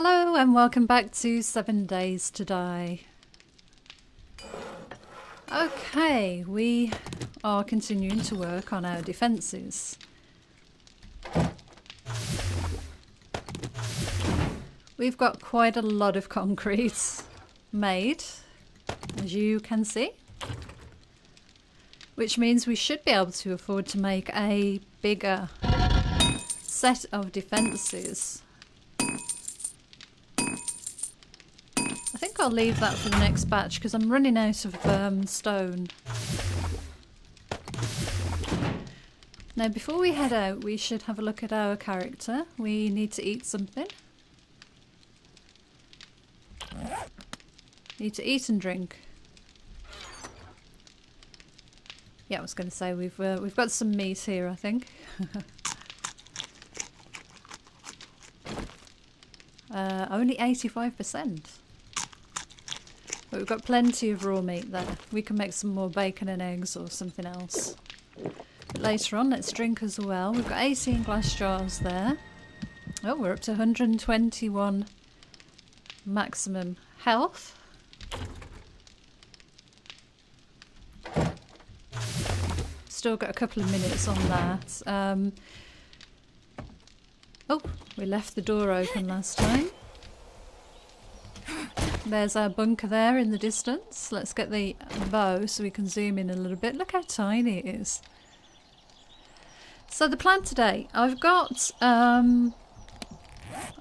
Hello and welcome back to 7 Days to Die. Okay, we are continuing to work on our defences. We've got quite a lot of concrete made, as you can see, which means we should be able to afford to make a bigger set of defences. I think I'll leave that for the next batch because I'm running out of stone. Now before we head out we should have a look at our character. We need to eat something. Need to eat and drink. Yeah, I was going to say we've got some meat here, I think. Only 85%. But we've got plenty of raw meat there. We can make some more bacon and eggs or something else. But later on, let's drink as well. We've got 18 glass jars there. Oh, we're up to 121 maximum health. Still got a couple of minutes on that. Oh, we left the door open last time. There's our bunker there in the distance. Let's get the bow so we can zoom in a little bit. Look how tiny it is. So the plan today, I've got, I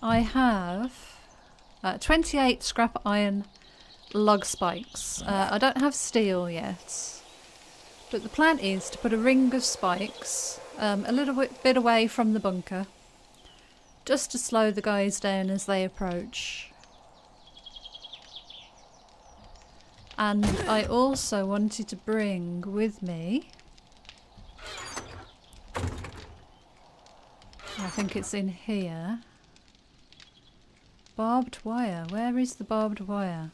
have 28 scrap iron log spikes. I don't have steel yet, but the plan is to put a ring of spikes a little bit away from the bunker, just to slow the guys down as they approach. And I also wanted to bring with me, I think it's in here, barbed wire. Where is the barbed wire?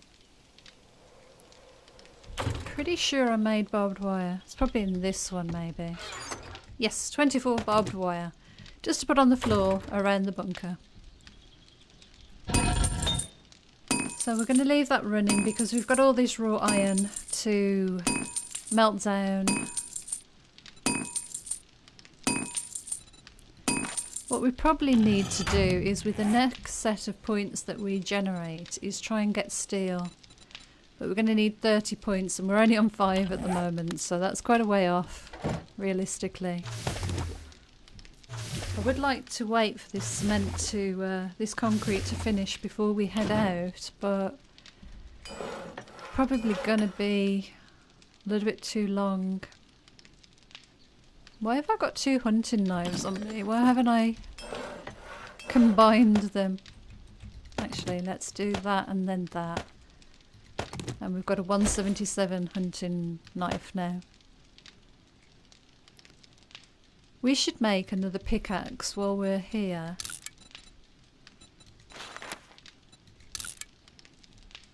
Pretty sure I made barbed wire. It's probably in this one maybe. Yes, 24 barbed wire. Just to put on the floor around the bunker. So we're going to leave that running because we've got all this raw iron to melt down. What we probably need to do is, with the next set of points that we generate, is try and get steel. But we're going to need 30 points and we're only on 5 at the moment, so that's quite a way off, realistically. I would like to wait for this cement to, this concrete to finish before we head out, but probably going to be a little bit too long. Why have I got 2 hunting knives on me? Why haven't I combined them? Actually, let's do that and then that. And we've got a 177 hunting knife now. We should make another pickaxe while we're here.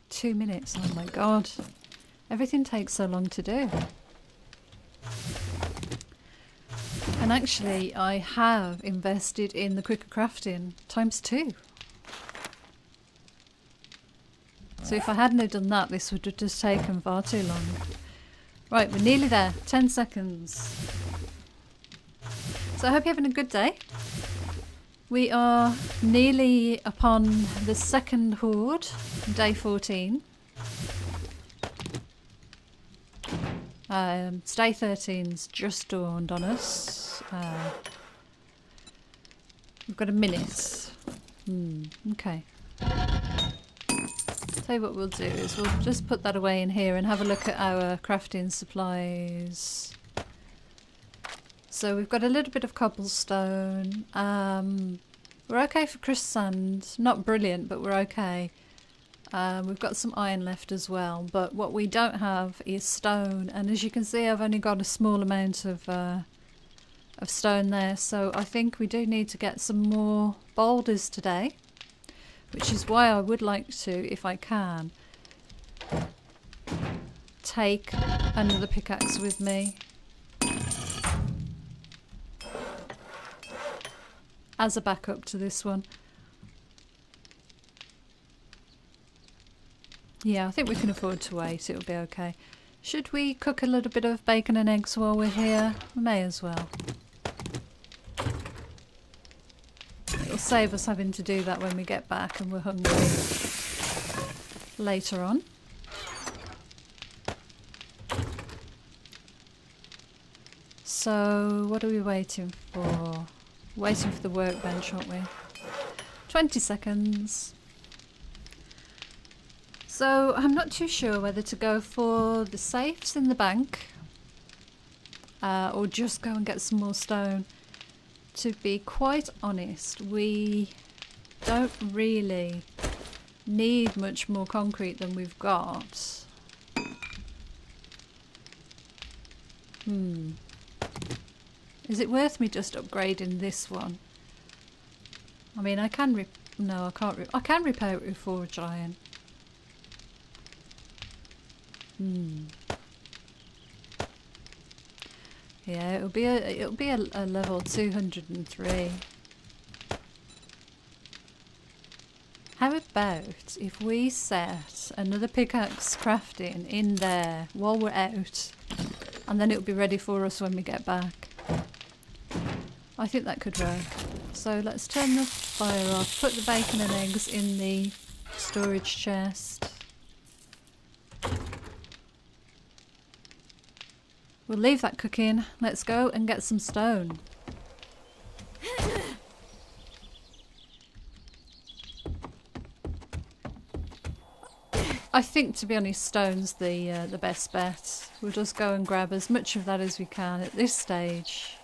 2 minutes, oh my god. Everything takes so long to do. And actually I have invested in the quicker crafting ×2. So if I hadn't have done that, this would have just taken far too long. Right, we're nearly there. 10 seconds. So I hope you're having a good day. We are nearly upon the second horde, day 14. It's day 13's just dawned on us. We've got a minute. Okay. Tell you what we'll do is we'll just put that away in here and have a look at our crafting supplies. So we've got a little bit of cobblestone. We're okay for crushed sand. Not brilliant, but we're okay. We've got some iron left as well, but what we don't have is stone. And as you can see, I've only got a small amount of stone there. So I think we do need to get some more boulders today, which is why I would like to, if I can, take another pickaxe with me. As a backup to this one. Yeah, I think we can afford to wait. It'll be okay. Should we cook a little bit of bacon and eggs while we're here? We may as well. It'll save us having to do that when we get back and we're hungry later on. So, what are we waiting for? Waiting for the workbench, aren't we? 20 seconds. So, I'm not too sure whether to go for the safes in the bank or just go and get some more stone. To be quite honest, we don't really need much more concrete than we've got. Is it worth me just upgrading this one? I mean, I can no, I can't. I can repair it with Forge Iron. Yeah, it'll be a level 203. How about if we set another pickaxe crafting in there while we're out, and then it'll be ready for us when we get back. I think that could work. So let's turn the fire off, put the bacon and eggs in the storage chest. We'll leave that cooking. Let's go and get some stone. I think, to be honest, stone's the best bet. We'll just go and grab as much of that as we can at this stage.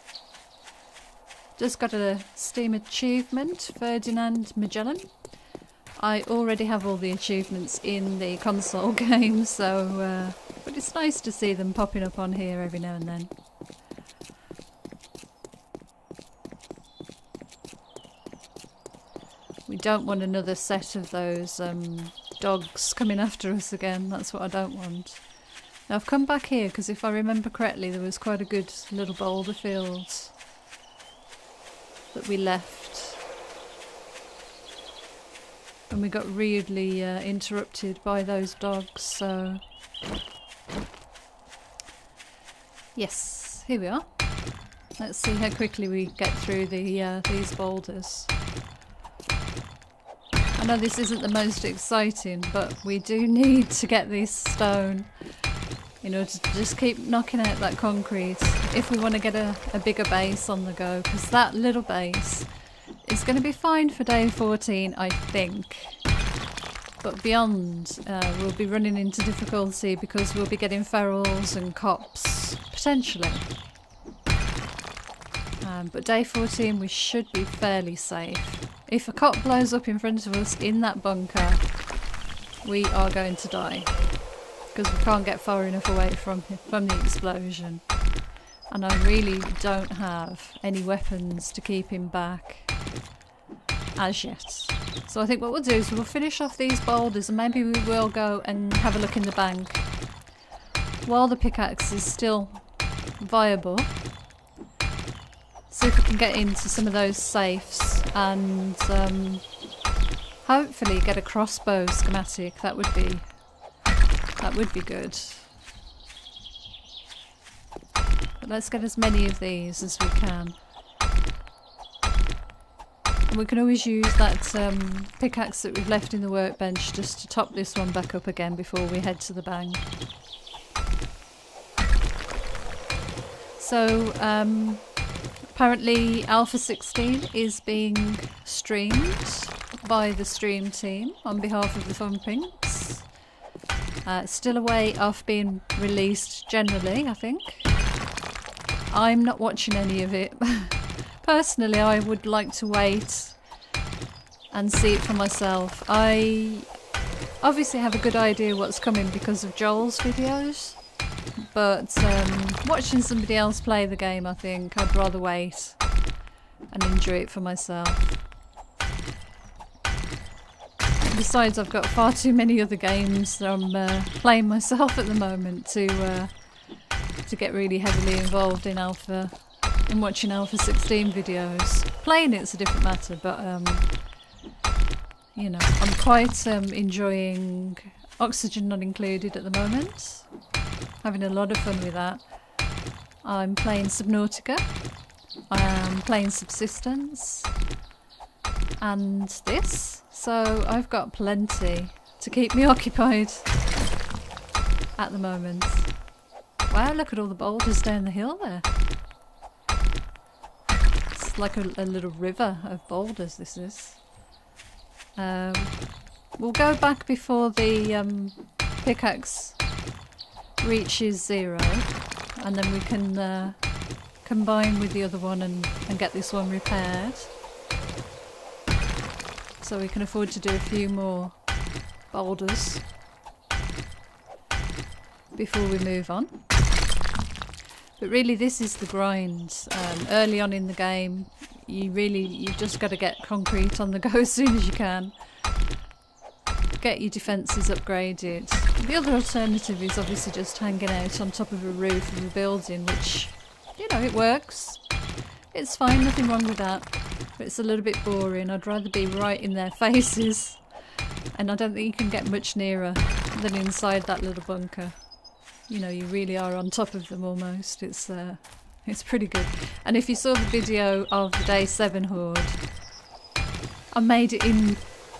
Just got a Steam achievement, Ferdinand Magellan. I already have all the achievements in the console game, so but it's nice to see them popping up on here every now and then. We don't want another set of those dogs coming after us again. That's what I don't want. Now I've come back here because if I remember correctly there was quite a good little boulder field that we left. And we got rudely interrupted by those dogs, so... Yes, here we are. Let's see how quickly we get through these boulders. I know this isn't the most exciting, but we do need to get this stone in order to just keep knocking out that concrete if we want to get a bigger base on the go, because that little base is going to be fine for day 14, I think. But beyond, we'll be running into difficulty because we'll be getting ferals and cops, potentially. But day 14 we should be fairly safe. If a cop blows up in front of us in that bunker, we are going to die. Because we can't get far enough away from the explosion. And I really don't have any weapons to keep him back as yet. So I think what we'll do is we'll finish off these boulders and maybe we will go and have a look in the bank while the pickaxe is still viable. See if we can get into some of those safes and hopefully get a crossbow schematic. That would be good. But let's get as many of these as we can. And we can always use that pickaxe that we've left in the workbench just to top this one back up again before we head to the bank. So apparently Alpha 16 is being streamed by the stream team on behalf of the Thumpings. Still a way off being released generally, I think. I'm not watching any of it. Personally, I would like to wait and see it for myself. I obviously have a good idea what's coming because of Joel's videos, but watching somebody else play the game, I think I'd rather wait and enjoy it for myself. Besides, I've got far too many other games that I'm playing myself at the moment to get really heavily involved in Alpha and watching Alpha 16 videos. Playing it's a different matter, but you know, I'm quite enjoying Oxygen not included at the moment. Having a lot of fun with that. I'm playing Subnautica. I'm playing Subsistence. And this. So I've got plenty to keep me occupied at the moment. Wow, look at all the boulders down the hill there. It's like a little river of boulders, this is. We'll go back before the pickaxe reaches 0, and then we can combine with the other one and get this one repaired. So we can afford to do a few more boulders before we move on. But really this is the grind. Early on in the game, you've just got to get concrete on the go as soon as you can. Get your defences upgraded. The other alternative is obviously just hanging out on top of a roof of a building, which, you know, it works. It's fine, nothing wrong with that. But it's a little bit boring. I'd rather be right in their faces. And I don't think you can get much nearer than inside that little bunker. You know, you really are on top of them almost. It's pretty good. And if you saw the video of the Day 7 horde, I made it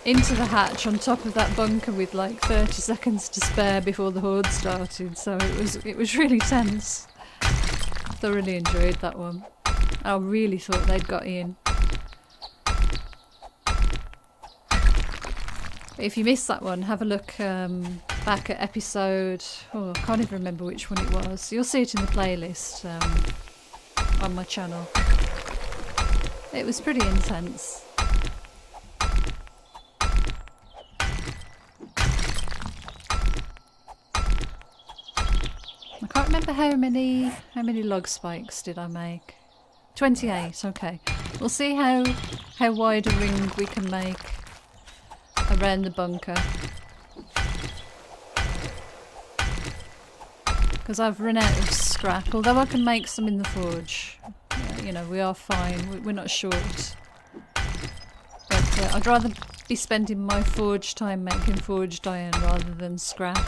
into the hatch on top of that bunker with like 30 seconds to spare before the horde started. So it was really tense. Thoroughly enjoyed that one. I really thought they'd got in. If you missed that one, have a look back at episode... Oh, I can't even remember which one it was. You'll see it in the playlist on my channel. It was pretty intense. I can't remember how many log spikes did I make. 28, okay. We'll see how wide a ring we can make around the bunker. Because I've run out of scrap, although I can make some in the forge. You know, we are fine, we're not short. But I'd rather be spending my forge time making forged iron rather than scrap.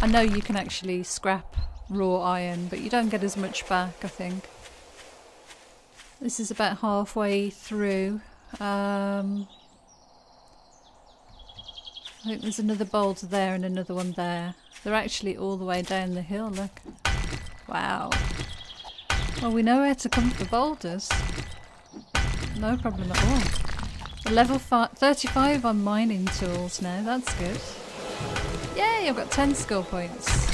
I know you can actually scrap raw iron, but you don't get as much back, I think. This is about halfway through. I think there's another boulder there and another one there. They're actually all the way down the hill, look. Wow. Well, we know where to come for boulders. No problem at all. Level 35 on mining tools now, that's good. Yay, I've got 10 skill points.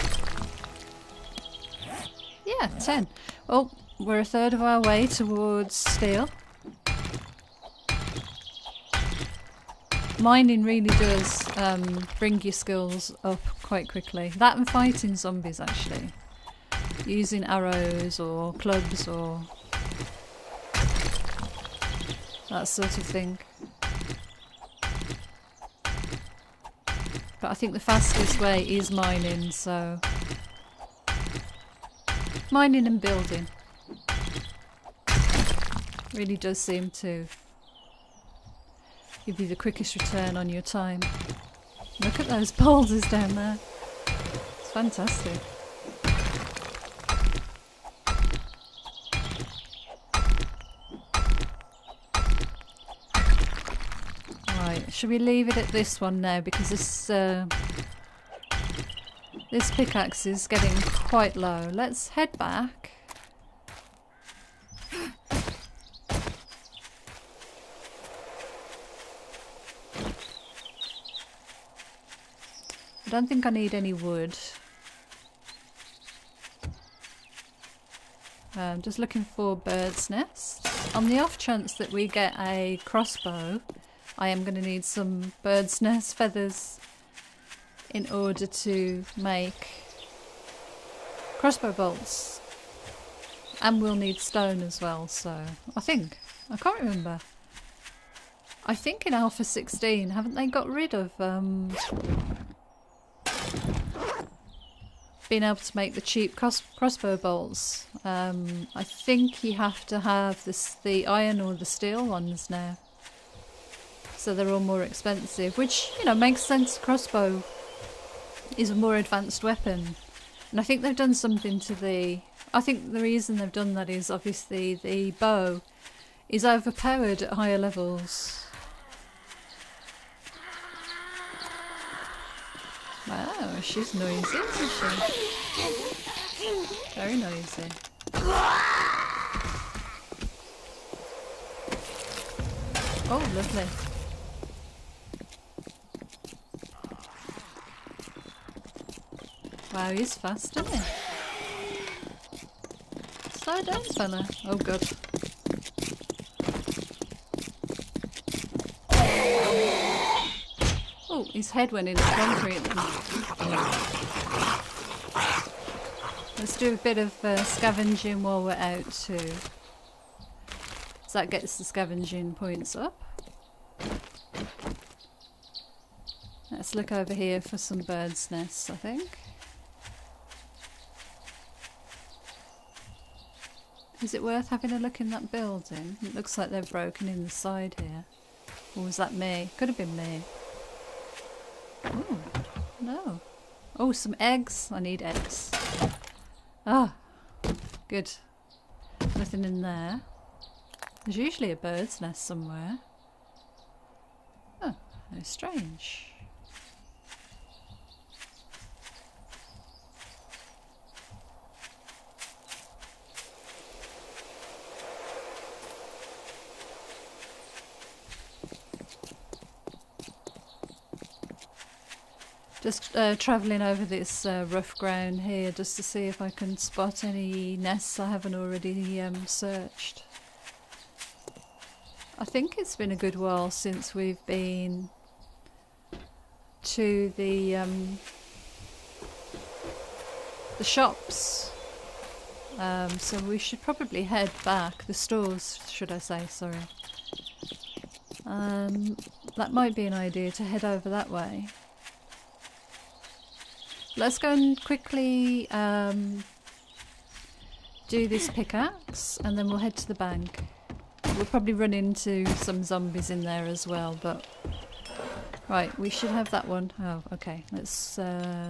Yeah, 10. Oh, we're a third of our way towards steel. Mining really does bring your skills up quite quickly. That and fighting zombies, actually. Using arrows or clubs or that sort of thing. But I think the fastest way is mining, so... Mining and building. Really does seem to give you the quickest return on your time. Look at those boulders down there. It's fantastic. Right, should we leave it at this one now, because this pickaxe is getting quite low. Let's head back. I don't think I need any wood. I'm just looking for bird's nests. On the off chance that we get a crossbow, I am going to need some bird's nest feathers in order to make crossbow bolts. And we'll need stone as well, so I can't remember. I think in Alpha 16, haven't they got rid of being able to make the cheap crossbow bolts? I think you have to have the iron or the steel ones now. So they're all more expensive, which, you know, makes sense. Crossbow is a more advanced weapon. And I think they've done something to the... I think the reason they've done that is obviously the bow is overpowered at higher levels. Wow, she's noisy, isn't she? Very noisy. Oh, lovely. Wow, he's fast, isn't he? Slow down, fella. Oh, God. Oh, his head went in the concrete then. Let's do a bit of scavenging while we're out too. So that gets the scavenging points up. Let's look over here for some birds' nests, I think. Is it worth having a look in that building? It looks like they've broken in the side here. Or was that me? Could have been me. Oh, no. Oh, some eggs. I need eggs. Ah, good. Nothing in there. There's usually a bird's nest somewhere. Oh, how strange. Just travelling over this rough ground here just to see if I can spot any nests I haven't already searched. I think it's been a good while since we've been to the shops, so we should probably head back. The stores, should I say, sorry. That might be an idea to head over that way. Let's go and quickly do this pickaxe and then we'll head to the bank. We'll probably run into some zombies in there as well, but... Right, we should have that one. Oh, okay. Let's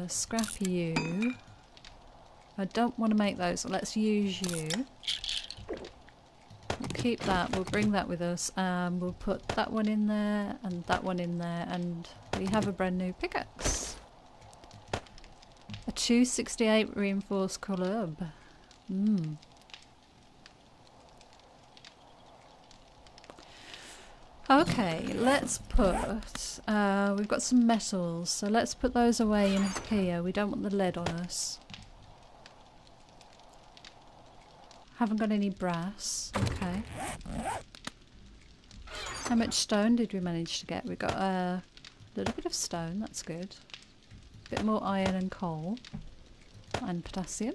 scrap you. I don't want to make those, so let's use you. We'll keep that, we'll bring that with us, and we'll put that one in there and that one in there, and we have a brand new pickaxe. A 268 reinforced club. Okay, let's put... we've got some metals, so let's put those away in here. We don't want the lead on us. Haven't got any brass. Okay. How much stone did we manage to get? We got a little bit of stone, that's good. Bit more iron and coal and potassium.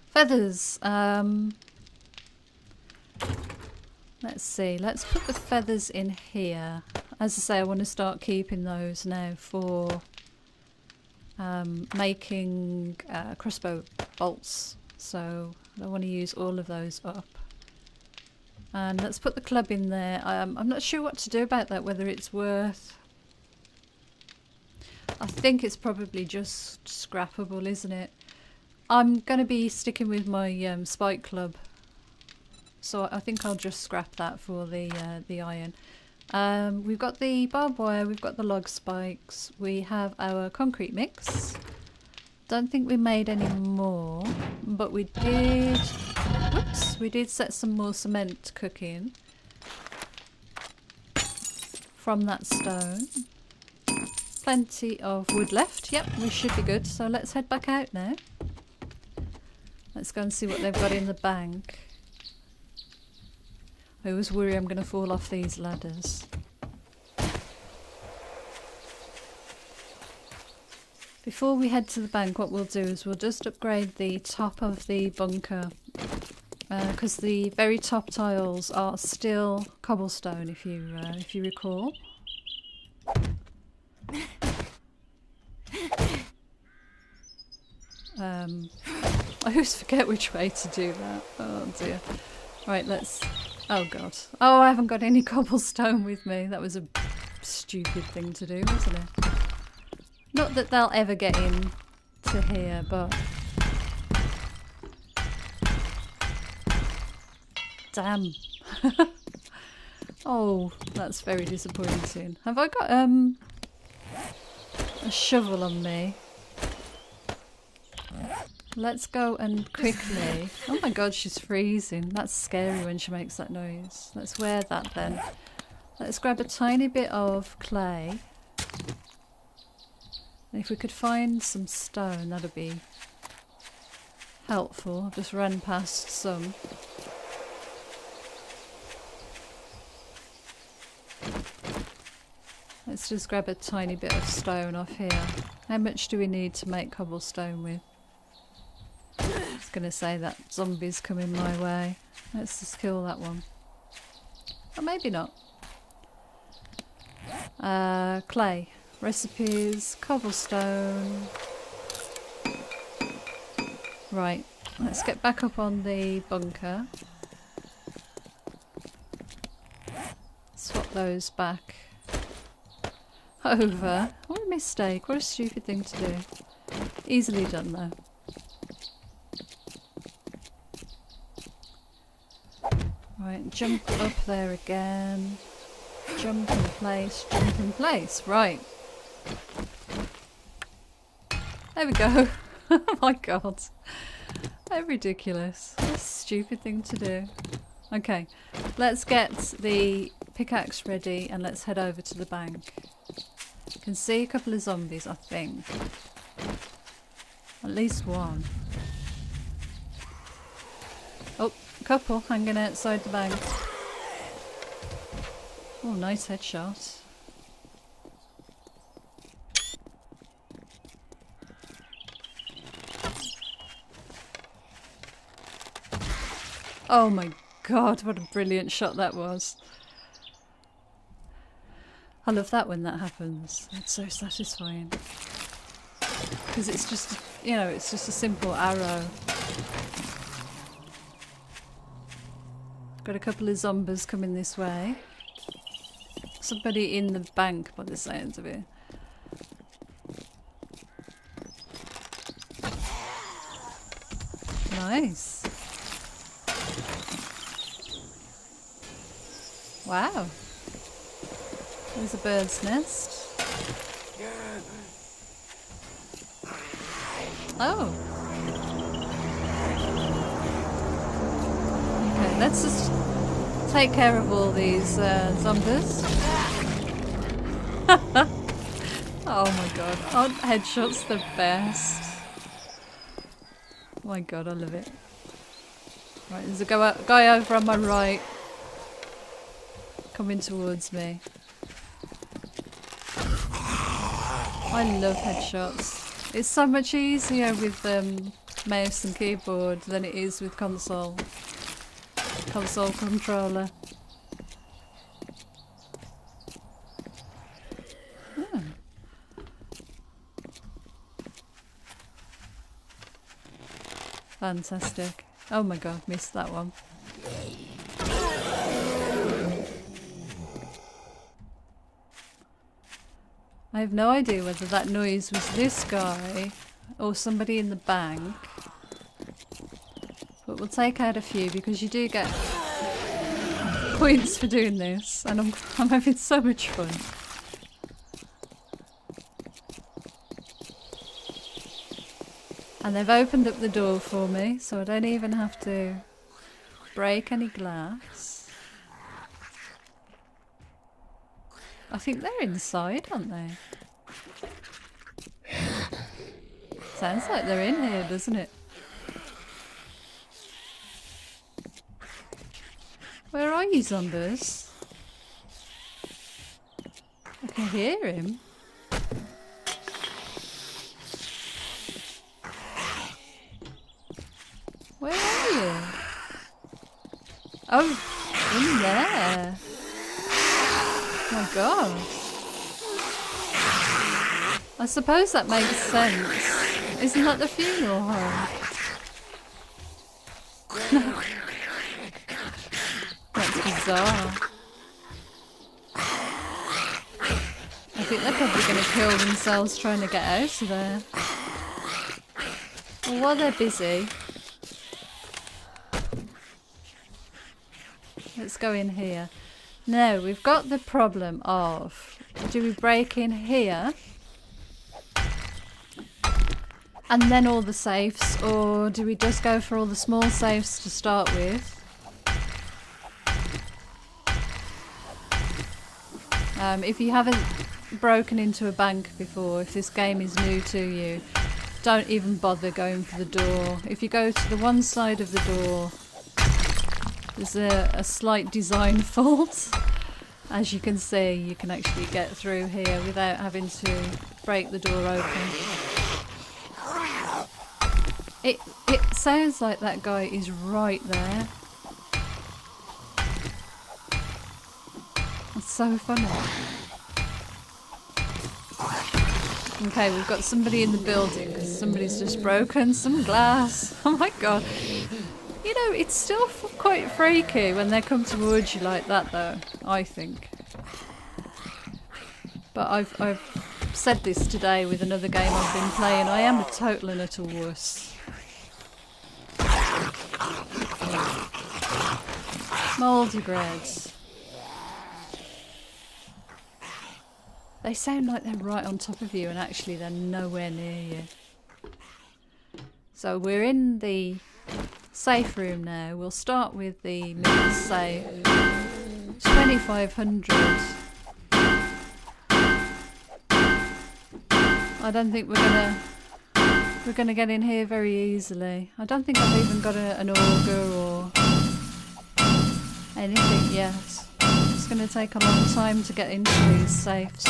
Feathers. Let's see. Let's put the feathers in here. As I say, I want to start keeping those now for making crossbow bolts. So I want to use all of those up. And let's put the club in there. I'm not sure what to do about that. Whether it's worth. I think it's probably just scrappable, isn't it? I'm going to be sticking with my spike club, so I think I'll just scrap that for the iron. We've got the barbed wire, we've got the log spikes, we have our concrete mix. Don't think we made any more, but we did. Whoops, we did set some more cement cooking from that stone. Plenty of wood left. Yep, we should be good. So let's head back out now. Let's go and see what they've got in the bank. I always worry I'm going to fall off these ladders. Before we head to the bank, what we'll do is we'll just upgrade the top of the bunker. Because the very top tiles are still cobblestone, if you recall. I always forget which way to do that. Oh dear. Right, let's Oh god. Oh, I haven't got any cobblestone with me. That was a stupid thing to do, wasn't it? Not that they'll ever get in to here, but... Damn. Oh, that's very disappointing. Have I got a shovel on me? Let's go and quickly... Oh my god, she's freezing. That's scary when she makes that noise. Let's wear that then. Let's grab a tiny bit of clay. And if we could find some stone, that'd be helpful. I've just run past some. Let's just grab a tiny bit of stone off here. How much do we need to make cobblestone with? I was going to say that zombie's coming my way. Let's just kill that one. Or maybe not. Clay. Recipes. Cobblestone. Right. Let's get back up on the bunker. Swap those back over. What a mistake. What a stupid thing to do. Easily done though. Right, jump up there again. Jump in place, jump in place. Right. There we go. Oh my god. How ridiculous. What a stupid thing to do. Okay, let's get the pickaxe ready and let's head over to the bank. Can see a couple of zombies, I think. At least one. Oh, a couple hanging outside the bank. Oh, nice headshot. Oh my god, what a brilliant shot that was. I love that when that happens. It's so satisfying. Because it's just, you know, it's just a simple arrow. Got a couple of zombies coming this way. Somebody in the bank by the sounds of it. Nice. Wow. There's a bird's nest. Oh. Okay, let's just take care of all these zombies. Oh my god, aren't headshots the best? Oh my god, I love it. Right, there's a guy over on my right. Coming towards me. I love headshots. It's so much easier with mouse and keyboard than it is with console controller. Oh. Fantastic. Oh my god, missed that one. I have no idea whether that noise was this guy or somebody in the bank. But we'll take out a few because you do get points for doing this, and I'm having so much fun. And they've opened up the door for me, so I don't even have to break any glass. I think they're inside, aren't they? Sounds like they're in here, doesn't it? Where are you, zombies? I can hear him. Where are you? Oh, in there. Oh my god. I suppose that makes sense. Isn't that the funeral home? No. Let's bizarre. I think they're probably going to kill themselves trying to get out of there. Well, while they're busy, let's go in here. Now, we've got the problem of, do we break in here and then all the safes, or do we just go for all the small safes to start with? If you haven't broken into a bank before, if this game is new to you, don't even bother going for the door. If you go to the one side of the door, there's a slight design fault. As you can see, you can actually get through here without having to break the door open. It sounds like that guy is right there. It's so funny. Okay, we've got somebody in the building because somebody's just broken some glass. Oh my god. You know, it's still quite freaky when they come towards you like that though, I think. But I've said this today with another game I've been playing. I am a total and utter wuss. Mouldy breads. They sound like they're right on top of you and actually they're nowhere near you. So we're in the safe room now. We'll start with the middle safe. 2500. I don't think we're gonna get in here very easily. I don't think I've even got an auger or anything yet. It's going to take a long time to get into these safes.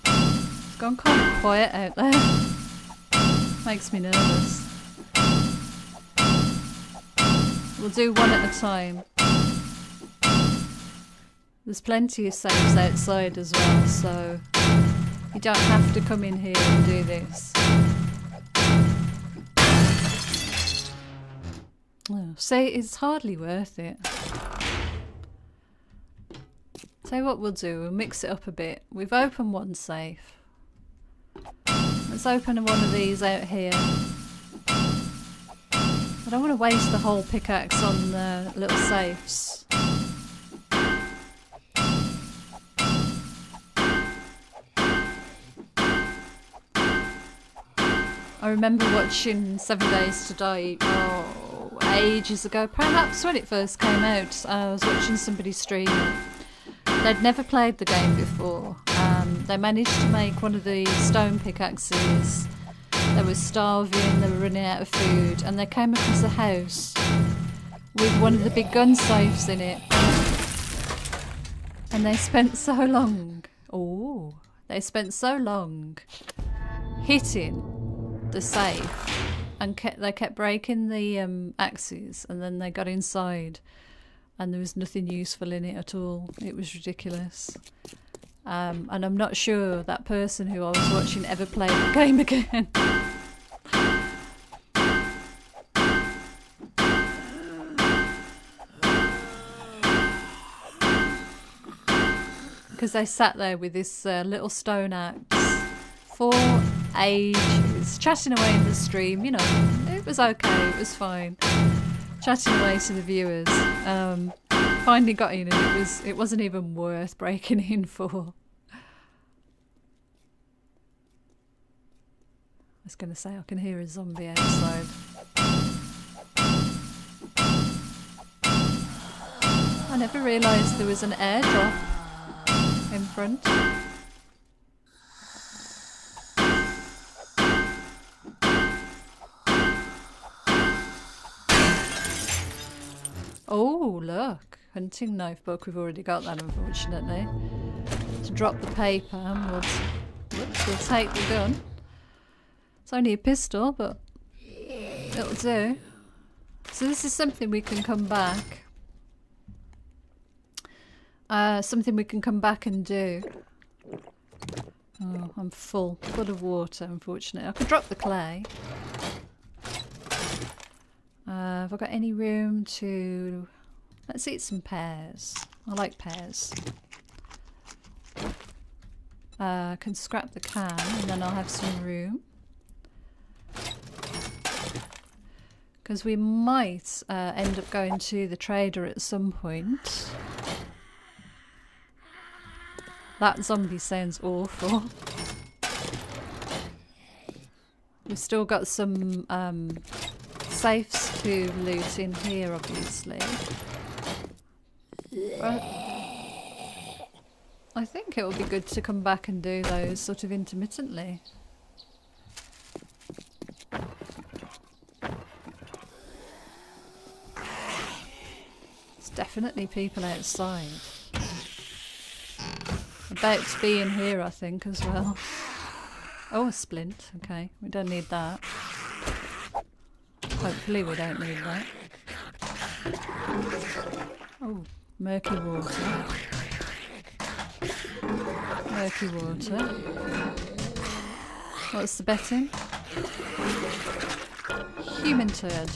It's gone kind of quiet out there. Makes me nervous. We'll do one at a time. There's plenty of safes outside as well, so you don't have to come in here and do this. Oh, see, it's hardly worth it. Tell you what we'll do, we'll mix it up a bit. We've opened one safe. Let's open one of these out here. I don't want to waste the whole pickaxe on the little safes. I remember watching 7 Days to Die ages ago, perhaps when it first came out. I was watching somebody stream it. They'd never played the game before. They managed to make one of the stone pickaxes. They were starving, they were running out of food, and they came across a house with one of the big gun safes in it. And they spent so long, hitting the safe, and they kept breaking the axes, and then they got inside and there was nothing useful in it at all. It was ridiculous. And I'm not sure that person who I was watching ever played the game again. Because they sat there with this little stone axe for ages, chatting away in the stream. You know, it was okay, it was fine. Chatting away to the viewers. Finally got in, and it wasn't even worth breaking in for. I was going to say I can hear a zombie outside. I never realised there was an airdrop in front. Oh, look. Hunting knife book. We've already got that, unfortunately. To drop the paper, and we'll take the gun. It's only a pistol, but it'll do. So this is something we can come back. Something we can come back and do. Oh, I'm full of water, unfortunately. I could drop the clay. Have I got any room to... Let's eat some pears. I like pears. Can scrap the can and then I'll have some room. Because we might end up going to the trader at some point. That zombie sounds awful. We've still got some safes to loot in here, obviously. But I think it would be good to come back and do those sort of intermittently. There's definitely people outside. About to be in here, I think, as well. Oh, a splint. Okay, we don't need that. Hopefully we don't need that. Oh, murky water. Murky water. What's the betting? Human turd.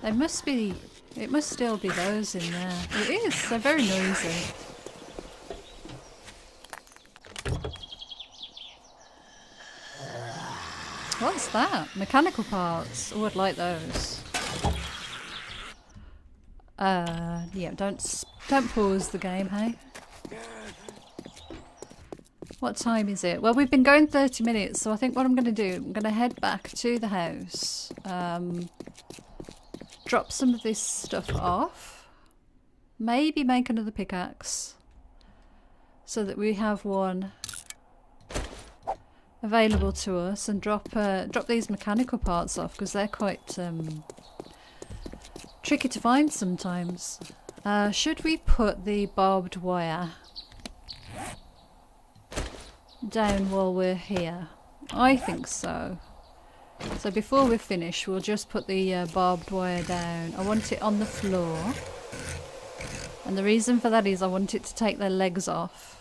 There must be... It must still be those in there. It is. They're very noisy. What's that? Mechanical parts. Oh, I'd like those. Yeah, don't pause the game, hey? What time is it? Well, we've been going 30 minutes, so I think what I'm going to do, I'm going to head back to the house. Drop some of this stuff off. Maybe make another pickaxe. So that we have one available to us, and drop these mechanical parts off because they're quite tricky to find sometimes. Should we put the barbed wire down while we're here? I think so. So before we finish, we'll just put the barbed wire down. I want it on the floor, and the reason for that is I want it to take their legs off.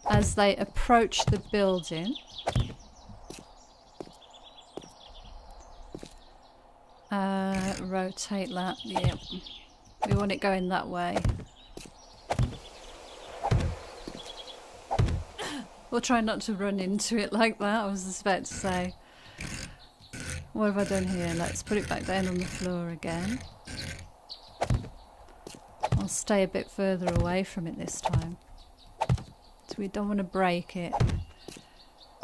As they approach the building. Rotate that, yep. We want it going that way. We'll try not to run into it like that, I was just about to say. What have I done here? Let's put it back down on the floor again. I'll stay a bit further away from it this time. So we don't want to break it.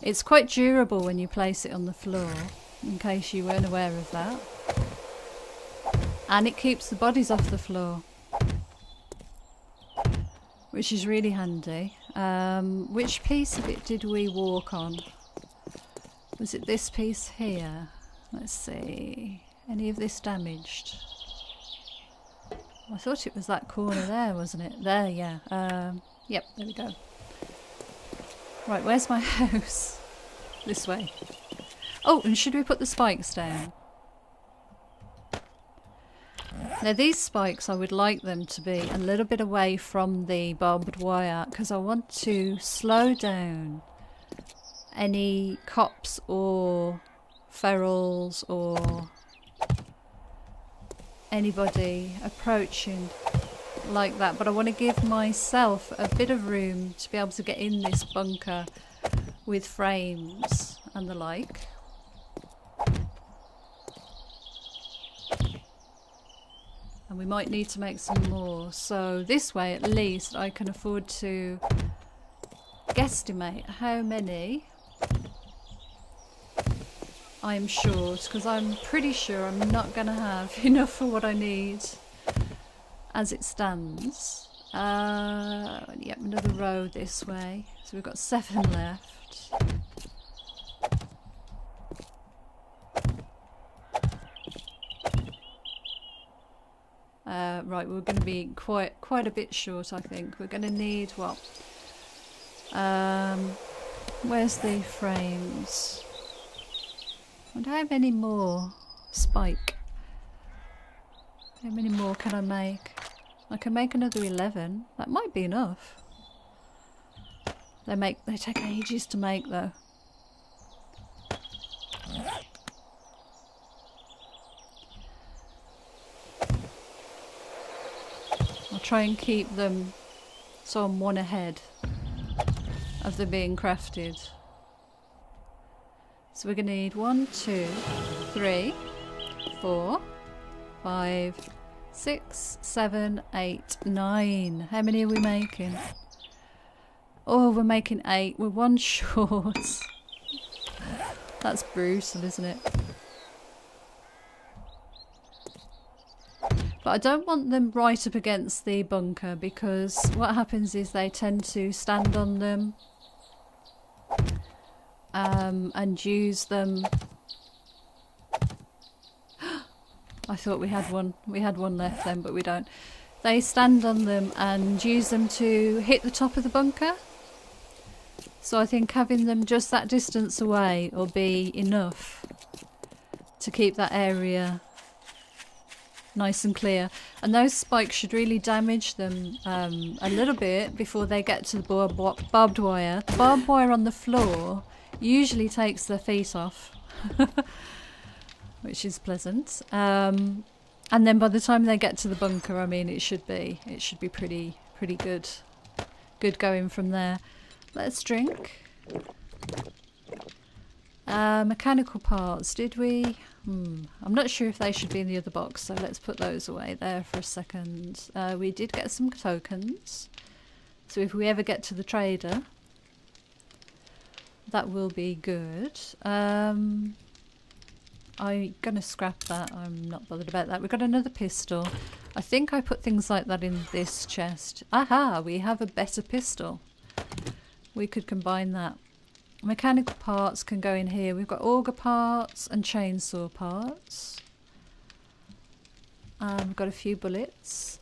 It's quite durable when you place it on the floor, in case you weren't aware of that. And it keeps the bodies off the floor, which is really handy. Which piece of it did we walk on? Was it this piece here? Let's see. Any of this damaged? I thought it was that corner there, wasn't it? There, yeah. Yep, there we go. Right, where's my house? This way. Oh, and should we put the spikes down? Now these spikes, I would like them to be a little bit away from the barbed wire, because I want to slow down any cops or ferals or anybody approaching like that. But I want to give myself a bit of room to be able to get in this bunker with frames and the like. And we might need to make some more. So this way at least I can afford to guesstimate how many I'm short, because I'm pretty sure I'm not going to have enough for what I need as it stands. Yep, another row this way. So we've got 7 left. Right, we're going to be quite a bit short, I think. We're going to need what? Where's the frames? I wonder how many more spike. How many more can I make? I can make another 11. That might be enough. They take ages to make though. I'll try and keep them so I'm one ahead of them being crafted. So we're going to need 1, 2, 3, 4, 5, 6, 7, 8, 9. How many are we making? Oh, we're making 8. We're 1 short. That's brutal, isn't it? But I don't want them right up against the bunker, because what happens is they tend to stand on them and use them. I thought we had one. We had one left then, but we don't. They stand on them and use them to hit the top of the bunker. So I think having them just that distance away will be enough to keep that area nice and clear. And those spikes should really damage them a little bit before they get to the barbed wire. The barbed wire on the floor usually takes their feet off, which is pleasant. And then by the time they get to the bunker, I mean, it should be pretty good going from there. Let's drink. Mechanical parts, did we? I'm not sure if they should be in the other box, so let's put those away there for a second. We did get some tokens, so if we ever get to the trader, that will be good. I'm gonna scrap that. I'm not bothered about that. We've got another pistol. I think I put things like that in this chest. Aha, we have a better pistol. We could combine that. Mechanical parts can go in here. We've got auger parts and chainsaw parts. We've got a few bullets.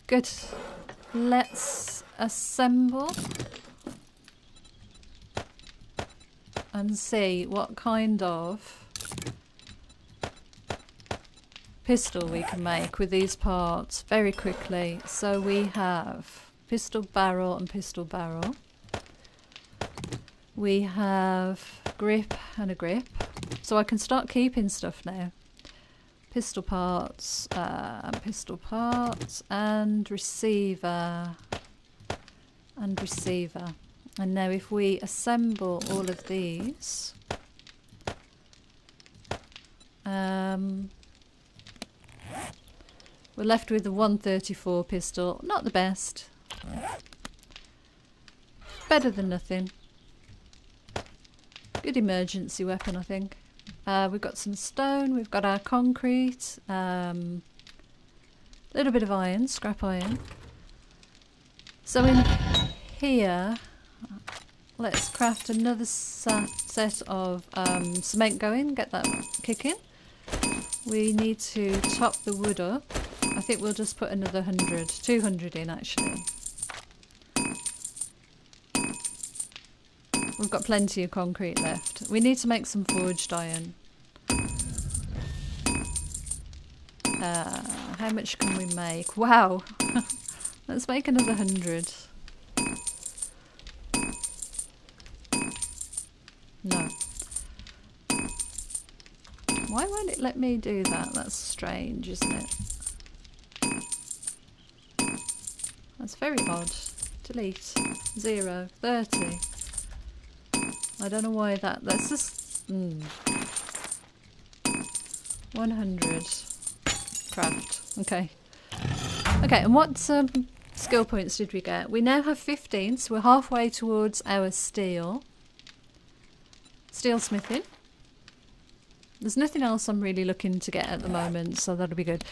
Good. Let's assemble and see what kind of pistol we can make with these parts very quickly. So we have pistol barrel and pistol barrel. We have grip and a grip. So I can start keeping stuff now. Pistol parts and receiver and receiver. And now if we assemble all of these, we're left with the 134 pistol. Not the best. Better than nothing. Good emergency weapon, I think. We've got some stone, we've got our concrete, a little bit of iron, scrap iron. So in here, let's craft another set of cement going, get that kicking. We need to top the wood up. I think we'll just put another 200 in actually. We've got plenty of concrete left. We need to make some forged iron. How much can we make? Wow! Let's make another 100. No. Why won't it let me do that? That's strange, isn't it? That's very odd. Delete. 0. 30. I don't know why that's just 100 craft. Okay, and what skill points did we get? We now have 15, so we're halfway towards our steel smithing. There's nothing else I'm really looking to get at the moment, so that'll be good.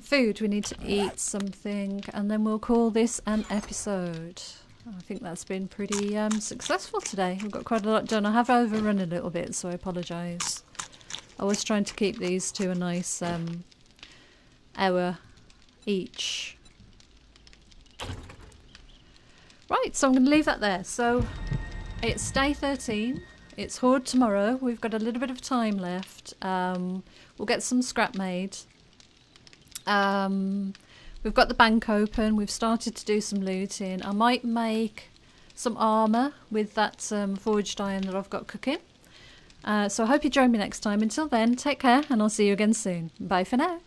Food, we need to eat something, and then we'll call this an episode. I think that's been pretty successful today. We've got quite a lot done. I have overrun a little bit, so I apologise. I was trying to keep these to a nice hour each. Right, so I'm going to leave that there. So it's day 13. It's Horde tomorrow. We've got a little bit of time left. We'll get some scrap made. We've got the bank open. We've started to do some looting. I might make some armour with that forged iron that I've got cooking. So I hope you join me next time. Until then, take care and I'll see you again soon. Bye for now.